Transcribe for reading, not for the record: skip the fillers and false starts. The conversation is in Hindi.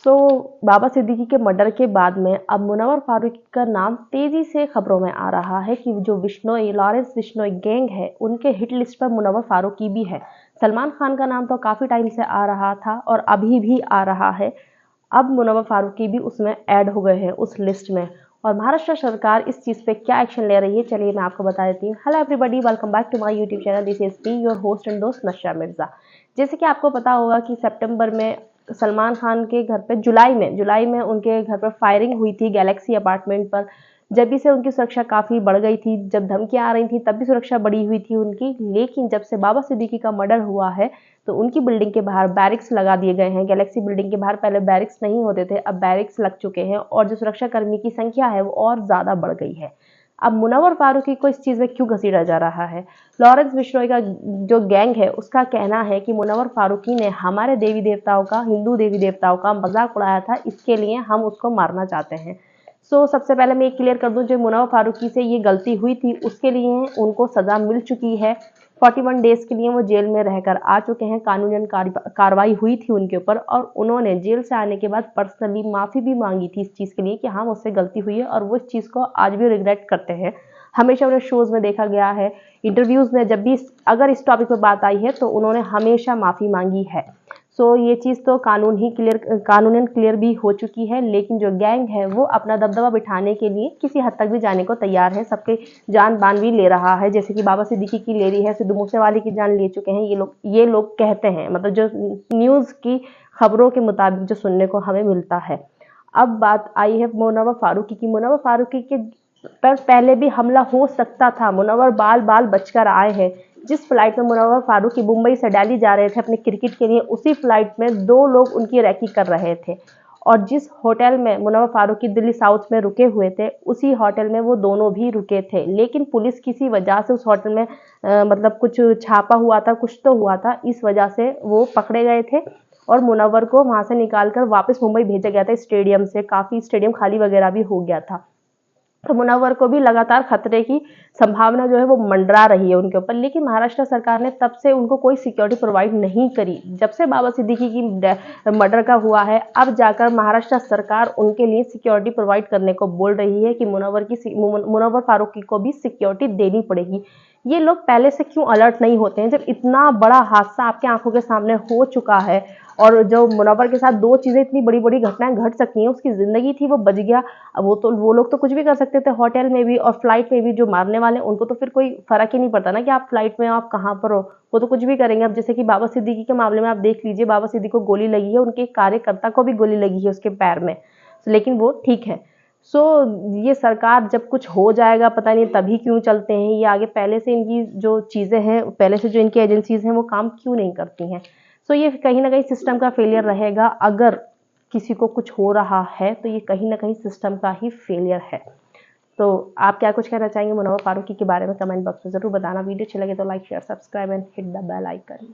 बाबा सिद्दीकी के मर्डर के बाद में अब मुनव्वर फारूकी का नाम तेजी से खबरों में आ रहा है कि जो बिश्नोई लॉरेंस बिश्नोई गैंग है उनके हिट लिस्ट पर मुनव्वर फारूकी भी है। सलमान खान का नाम तो काफ़ी टाइम से आ रहा था और अभी भी आ रहा है। अब मुनव्वर फारूकी भी उसमें ऐड हो गए हैं उस लिस्ट में। और महाराष्ट्र सरकार इस चीज़ पे क्या एक्शन ले रही है, चलिए मैं आपको बता देती हूँ। Hello everybody, welcome back to my YouTube channel. This is me your host and दोस्त नशा मिर्जा। जैसे कि आपको पता होगा कि सितंबर में सलमान खान के घर पे जुलाई में उनके घर पर फायरिंग हुई थी गैलेक्सी अपार्टमेंट पर। जब भी से उनकी सुरक्षा काफ़ी बढ़ गई थी, जब धमकियां आ रही थी तब भी सुरक्षा बढ़ी हुई थी उनकी। लेकिन जब से बाबा सिद्दीकी का मर्डर हुआ है तो उनकी बिल्डिंग के बाहर बैरिक्स लगा दिए गए हैं। गैलेक्सी बिल्डिंग के बाहर पहले बैरिक्स नहीं होते थे, अब बैरिक्स लग चुके हैं और जो सुरक्षा कर्मी की संख्या है वो और ज़्यादा बढ़ गई है। अब मुनव्वर फारूकी को इस चीज़ में क्यों घसीटा जा रहा है? लॉरेंस बिश्नोई का जो गैंग है उसका कहना है कि मुनव्वर फारूकी ने हमारे देवी देवताओं का, हिंदू देवी देवताओं का मजाक उड़ाया था, इसके लिए हम उसको मारना चाहते हैं। सबसे पहले मैं क्लियर कर दूं, जो मुनव्वर फारूकी से ये गलती हुई थी उसके लिए उनको सज़ा मिल चुकी है। 41 डेज़ के लिए वो जेल में रहकर आ चुके हैं। कानूनन कार्रवाई हुई थी उनके ऊपर और उन्होंने जेल से आने के बाद पर्सनली माफ़ी भी मांगी थी इस चीज़ के लिए कि हाँ मुझसे गलती हुई है, और वो इस चीज़ को आज भी रिग्रेट करते हैं। हमेशा उन्हें शोज़ में देखा गया है, इंटरव्यूज़ में जब भी अगर इस टॉपिक पर बात आई है तो उन्होंने हमेशा माफ़ी मांगी है। ये चीज़ तो कानूनन क्लियर भी हो चुकी है। लेकिन जो गैंग है वो अपना दबदबा बिठाने के लिए किसी हद तक भी जाने को तैयार है, सबके जान बान भी ले रहा है। जैसे कि बाबा सिद्दीकी की ले रही है, सिद्धू मूसेवाले की जान ले चुके हैं ये लोग कहते हैं, मतलब जो न्यूज़ की खबरों के मुताबिक जो सुनने को हमें मिलता है। अब बात आई है मुनव्वर फारूकी की। मुनव्वर फारूकी के पर पहले भी हमला हो सकता था। मुनव्वर बाल बचकर आए हैं। जिस फ्लाइट में मुनव्वर फारूकी मुंबई से दिल्ली जा रहे थे अपने क्रिकेट के लिए, उसी फ्लाइट में 2 लोग उनकी रैकी कर रहे थे। और जिस होटल में मुनव्वर फारूकी दिल्ली साउथ में रुके हुए थे, उसी होटल में वो दोनों भी रुके थे। लेकिन पुलिस किसी वजह से उस होटल में मतलब कुछ छापा हुआ था, कुछ तो हुआ था, इस वजह से वो पकड़े गए थे और मुनव्वर को वहां से निकालकर वापस मुंबई भेजा गया था स्टेडियम से। काफ़ी स्टेडियम खाली वगैरह भी हो गया था। तो मुनव्वर को भी लगातार खतरे की संभावना जो है वो मंडरा रही है उनके ऊपर। लेकिन महाराष्ट्र सरकार ने तब से उनको कोई सिक्योरिटी प्रोवाइड नहीं करी। जब से बाबा सिद्दीकी की मर्डर का हुआ है, अब जाकर महाराष्ट्र सरकार उनके लिए सिक्योरिटी प्रोवाइड करने को बोल रही है कि मुनव्वर फारूकी को भी सिक्योरिटी देनी पड़ेगी। ये लोग पहले से क्यों अलर्ट नहीं होते हैं? जब इतना बड़ा हादसा आपके आंखों के सामने हो चुका है और जो मुनव्वर के साथ 2 चीज़ें, इतनी बड़ी बड़ी घटनाएं घट सकती हैं, उसकी ज़िंदगी थी वो बच गया। अब वो लोग तो कुछ भी कर सकते थे होटल में भी और फ्लाइट में भी। जो मारने वाले उनको तो फिर कोई फर्क ही नहीं पड़ता ना कि आप फ्लाइट में हो, आप कहाँ पर हो, वो तो कुछ भी करेंगे। अब जैसे कि बाबा सिद्दीकी के मामले में आप देख लीजिए, बाबा सिद्दीकी को गोली लगी है, उनके कार्यकर्ता को भी गोली लगी है उसके पैर में, लेकिन वो ठीक है। ये सरकार जब कुछ हो जाएगा पता नहीं तभी क्यों चलते हैं ये आगे। पहले से इनकी जो चीज़ें हैं, पहले से जो इनकी एजेंसीज हैं वो काम क्यों नहीं करती हैं? ये कहीं ना कहीं सिस्टम का फेलियर रहेगा। अगर किसी को कुछ हो रहा है तो ये कहीं ना कहीं सिस्टम का ही फेलियर है। तो आप क्या कुछ कहना चाहेंगे मुनव्वर फारूकी के बारे में? कमेंट बॉक्स में ज़रूर बताना। वीडियो अच्छी लगे तो like share subscribe and hit the bell icon.